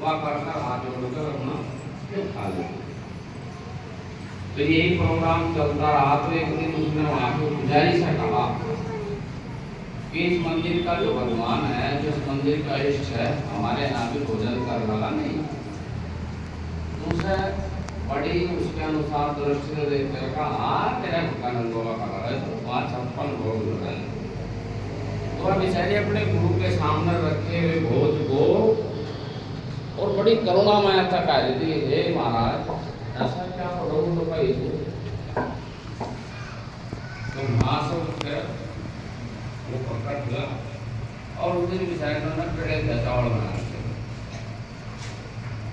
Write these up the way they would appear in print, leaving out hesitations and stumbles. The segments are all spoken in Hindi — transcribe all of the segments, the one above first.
कृपा कर हाथ जोड़कर अपना खा ले। तो यही प्रोग्राम चलता रहा। तो एक दिन उसने वहाँ पे पुजारी से कहा कि इस मंदिर का जो भगवान है, जो इस मंदिर का इष्ट है, हमारे यहाँ भी भोजन कर रहा नहीं। दूसरा बड़ी उसके अनुसार दृष्टि से देखते कहा हाँ तेरा भक्तानंद बाबा का है तो 556 भोग लगा। तो बेचारे अपने गुरु के सामने रखे हुए भोज को और बड़ी करुणा माया तक आ रही थी, हे महाराज ऐसा क्या करोगे तो भाई तो वहाँ से उठकर वो पकड़ लिया और उस दिन बेचारे ने पेड़े थे चावल बना।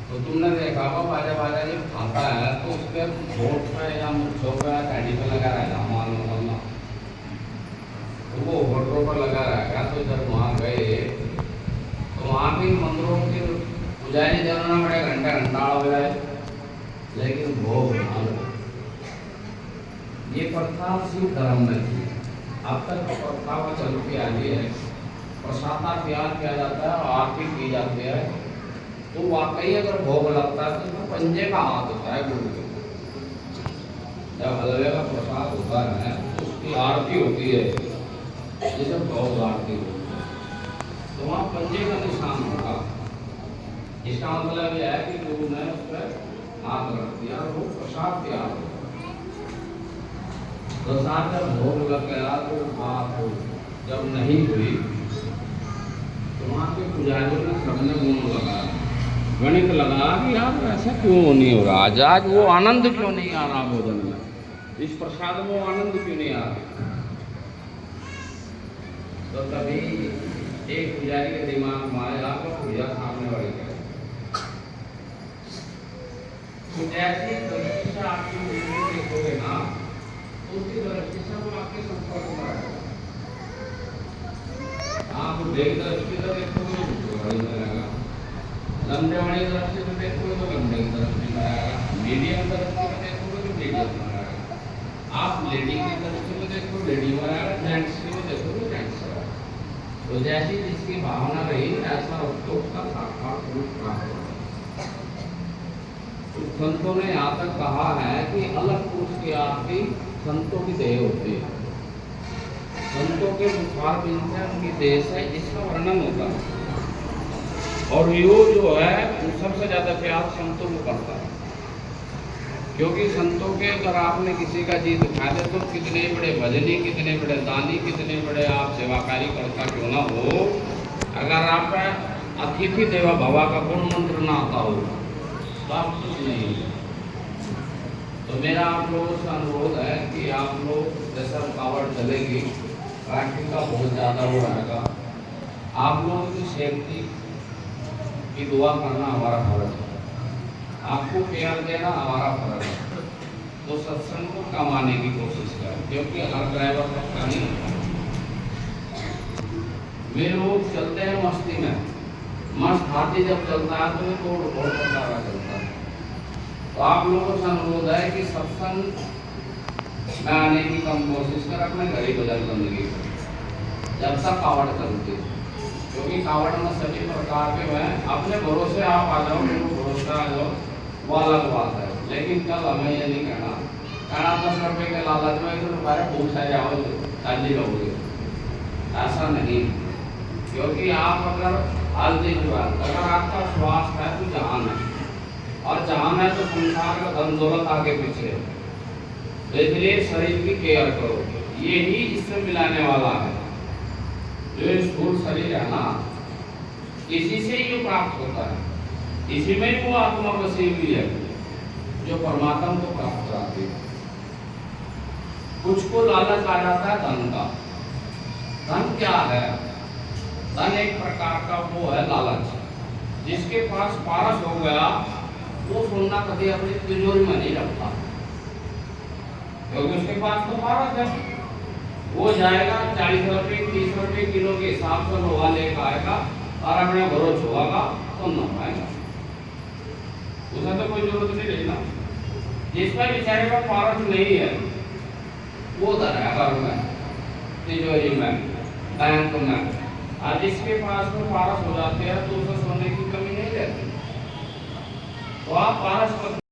तो तुमने देखा होगा बाजा बाजा जब खाता है तो उसके होठ पे या मुँछों पे या दाढ़ी पे लगा रहेगा मालूम, तो वो होठों पर लगा रहेगा। तो जब वहाँ गए तो वहाँ भी मंदिरों के पुजारी जनों बड़े घंटा घंटा हो गए, लेकिन भोग ये प्रथा सिर्फ धर्म में थी। अब तक प्रथा वो चल के आ रही है। प्रसादा तैयार किया जाता है और आरती की जाती है। तो वाकई अगर भोग लगता है तो पंजे का हाथ होता है गुरु के। जब हलवे का प्रसाद होता है तो उसकी आरती होती है, जैसे भोग आरती होती है, तो वहाँ पंजे का निशान होगा। इसका मतलब यह है कि गुरु ने उस पर हाथ रख दिया और वो प्रसाद तैयार हो। प्रसाद जब भोग लग गया तो बात जब नहीं हुई तो वहाँ के पुजारियों ने सबने गुण लगाया, गणित लगा कि यार ऐसा क्यों नहीं हो रहा, आज वो आनंद क्यों नहीं आ रहा भोजन में, इस प्रसाद में वो आनंद क्यों नहीं आ रहा। तो तभी एक पुजारी के दिमाग में आया तो पूजा सामने वाले करे तो जैसी दृष्टि से आपकी देखोगे ना तो उसकी दृष्टि से वो आपके संपर्क में आएगा। आप देख दृष्टि से देखोगे तो बड़ी में रहेगा, लंबे वाली दृष्टि से देखोगे तो लंबे की दृष्टि में आएगा, मीडियम दृष्टि में देखोगे तो मीडियम में आएगा, आप लेडी की दृष्टि में देखो लेडी में आएगा, जेंट्स की में देखोगे जेंट्स में आएगा। तो जैसी जिसकी भावना रही ऐसा उसको उसका साक्षात रूप प्राप्त होगा। संतों ने यहाँ तक कहा है कि अलग पुरुष की आरती संतों की देह होती है, संतों के मुखार बिंद से उनकी देह से इसका वर्णन होता है। और यो जो है सबसे ज्यादा प्यार संतों को करता है, क्योंकि संतों के अगर आपने किसी का जी दिखा दे तो कितने बड़े भजनी, कितने बड़े दानी, कितने बड़े आप सेवाकारी करता क्यों ना हो, अगर आप अतिथि देवा भवा का गुण मंत्र ना आता हो तो आप कुछ नहीं। तो मेरा आप लोगों से अनुरोध है कि आप लोग जैसा रुकावट चलेगी, ट्रैफिक का बहुत ज़्यादा हो रहेगा, आप लोगों की सेफ्टी की दुआ करना हमारा फर्ज है, आपको केयर देना हमारा फर्ज है। तो सत्संग को कमाने की कोशिश करें, क्योंकि हर ड्राइवर पक्का नहीं होता। वे लोग चलते हैं मस्ती में, मस्त हाथी जब चलता है तो तोड़ फोड़ करता हुआ चलता है। तो आप लोगों से अनुरोध है कि सत्संग में आने की कम कोशिश कर, अपने घर ही भजन बंदगी जब तक कावड़ चलती, क्योंकि कावड़ में सभी प्रकार के हैं। अपने भरोसे आप आ जाओ, मेरे भरोसे आ जाओ, वो अलग बात है, लेकिन कल हमें ये नहीं कहना 10 रुपये के लालच में तो तुम्हारे भूख से जाओ खाली रहोगे, ऐसा नहीं। क्योंकि आप अगर अगर आपका स्वास्थ्य है तो जहान है, और जहान है तो संसार का धन दौलत आगे पीछे, तो इसलिए शरीर की केयर करो, ये ही इससे मिलाने वाला है। जो स्थूल शरीर है ना, इसी से ही प्राप्त होता है, इसी में ही वो आत्मा बसी हुई है जो परमात्मा को प्राप्त कराती है। कुछ को लालच आ जाता है धन का। धन क्या है? धन एक प्रकार का वो है लालच। जिसके पास पारस हो गया वो सोना कभी अपनी तिजोरी में नहीं रखता, क्योंकि उसके पास तो पारस है। वो जाएगा 40 रुपये 30 रुपये किलो के हिसाब से लोहा लेकर आएगा और अपने घरों छुआगा तो न पाएगा, उसे तो कोई जरूरत नहीं रही ना। जिसका बेचारे का पारस नहीं है वो धरा घर में, तिजोरी में, बैंक में, और जिसके पास में पारस हो जाते हैं तो उसे सोने की कमी नहीं रहती। तो आप पारस